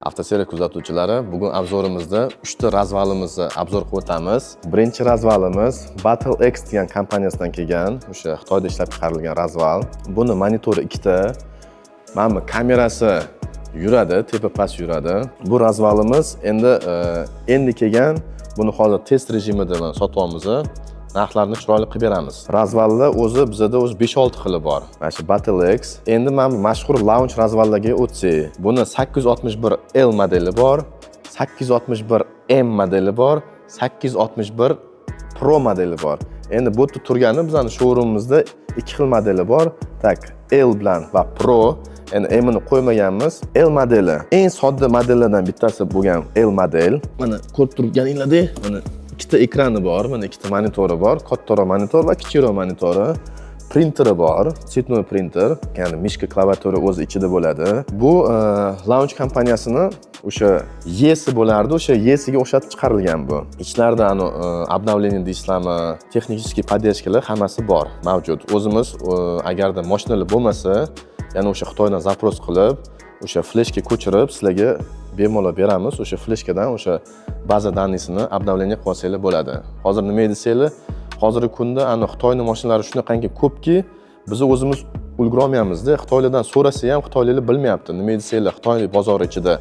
Avtoseriya kuzatuvchilari, bugun obzorimizda 3 ta razvalimizni obzor qilib o'tamiz. Birinchi razvalimiz Battle X degan kompaniyasidan kelgan, o'sha Xitoyda ishlab chiqarilgan razval. Buni monitori 2 ta, mana bu kamerasi yuradi, tepa-past yuradi. Bu razvalimiz endi kelgan, buni hozir test rejimida sotyapmiz. Narxlarni chiroyli qilib beramiz. Razvallar o'zi bizda 5-6 xili bor. Mana shu Battle X. Endi mana bu mashhur launch razvallarga o'tsak, buni 861L modeli bor, 861M modeli bor, 861 Pro modeli bor. Endi bu yerda turgani bizning showroomimizda 2 xil modeli bor. Tak, L bilan va Pro. Endi M ni qo'ymaganmiz. L modeli eng sodda modellardan bittasi bo'lgan L model. Mana ko'rib turganinglardek, mana ikkita ekrani bor, mana ikkita monitori bor, kattaroq monitor va kichikroq monitori. Printeri bor, цветной printer, ya'ni mishka klaviatura o'zi ichida bo'ladi. Bu launch kompaniyasini o'sha Yesi bo'lardi, o'sha Yesiga o'xshatib chiqarilgan bu. Ichlarida обновление deysizlarmi, texnik podдержкаlar hammasi bor, mavjud. O'zimiz agarda mashinalar bo'lmasa, ya'ni o'sha Xitoydan zapros qilib, o'sha fleshga ko'chirib sizlarga bemalol beramiz. O'sha fleshkadan o'sha baza danisini обновление qilsanglar bo'ladi. Hozir nima desanglar, hozirgi kunda Xitoyning mashinalari shunaqangi ko'pki, biz o'zimiz ulgura olmaymiz-da. Xitoylardan so'rasa ham Xitoyliklar bilmayapti. Nima desanglar, Xitoy bozori ichida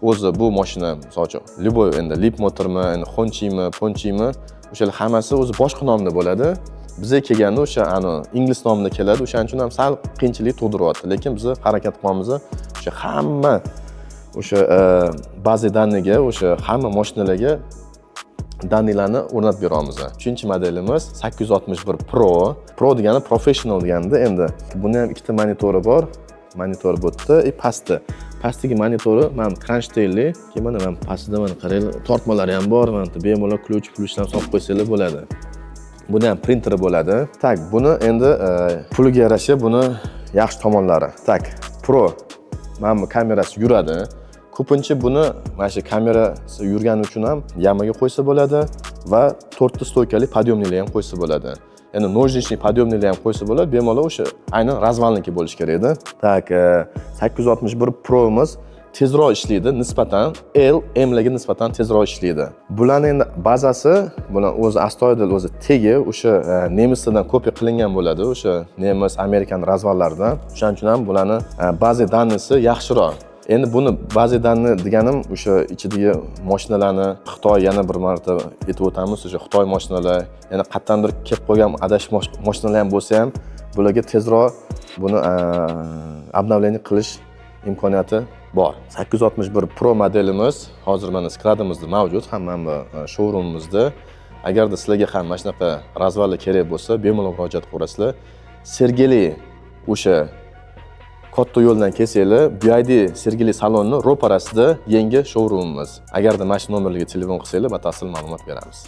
o'zi bu mashina, masalan, любой endi Lip motormi, endi Honchimi, Ponchimi, o'shalar hammasi o'zi boshqa nomda bo'ladi. Bizga kelganda o'sha ingliz nomida keladi. O'shaning uchun ham sal qiyinchilik tug'diryapti. Lekin biz harakat qilamiz. O'sha hamma o'sha baza daniga, o'sha hamma mashinalarga danilarni o'rnatib beramiz. 3-modelimiz 861 Pro. Pro degani professional deganda, endi buni ham ikkita monitori bor. Monitor bu yerda, pastda. Pastdagi monitori mana kronshtaynli, keyin mana pastida mana qaranglar, tortmalari ham bor, mana bemalol ключ-lar solib qo'ysanglar bo'ladi. Buni ham printeri bo'ladi. Tak, buni endi puliga yarasha buni yaxshi tomonlari. Tak, Pro mana bu kamerasi yuradi. Ko'pincha buni mana shu kamerasi yurgani uchun ham yamaga qo'ysa bo'ladi va 4 ta stoykali подъемниlar ham qo'ysa bo'ladi. Endi ножничный подъемниlar ham qo'ysa bo'ladi, bemalol o'sha aynan razvalniki bo'lish kerak edi. Tak, 861 Pro'miz tezroq ishlaydi nisbatan, L, M larga nisbatan tezroq ishlaydi. Bularning endi bazasi, bular o'zi astoydil o'zi tegi o'sha nemislardan kopiya qilingan bo'ladi, o'sha nemis, amerikan razvallaridan. Shuning uchun ham bularning baza danisi yaxshiroq. Endi buni baza danni deganim o'sha ichidagi mashinalarni Xitoy, yana bir marta aytib o'tamiz, o'sha Xitoy mashinalari, yana qattandir kelib qo'ygan adash mashinalar ham bo'lsa ham, bularga tezroq buni обновление qilish imkoniyati bor. 861 Pro modelimiz hozir mana skladimizda mavjud, hamma showroomimizda. Agarda sizlarga ham mana shunaqa razvallar kerak bo'lsa, bemalol murojaat qilasizlar. Sergeli o'sha katta yo'ldan kelsanglar, BYD Sergeli salonni ro'parasida yangi showroomimiz. Agarda mana shu nomerlarga telefon qilsanglar, batafsil ma'lumot beramiz.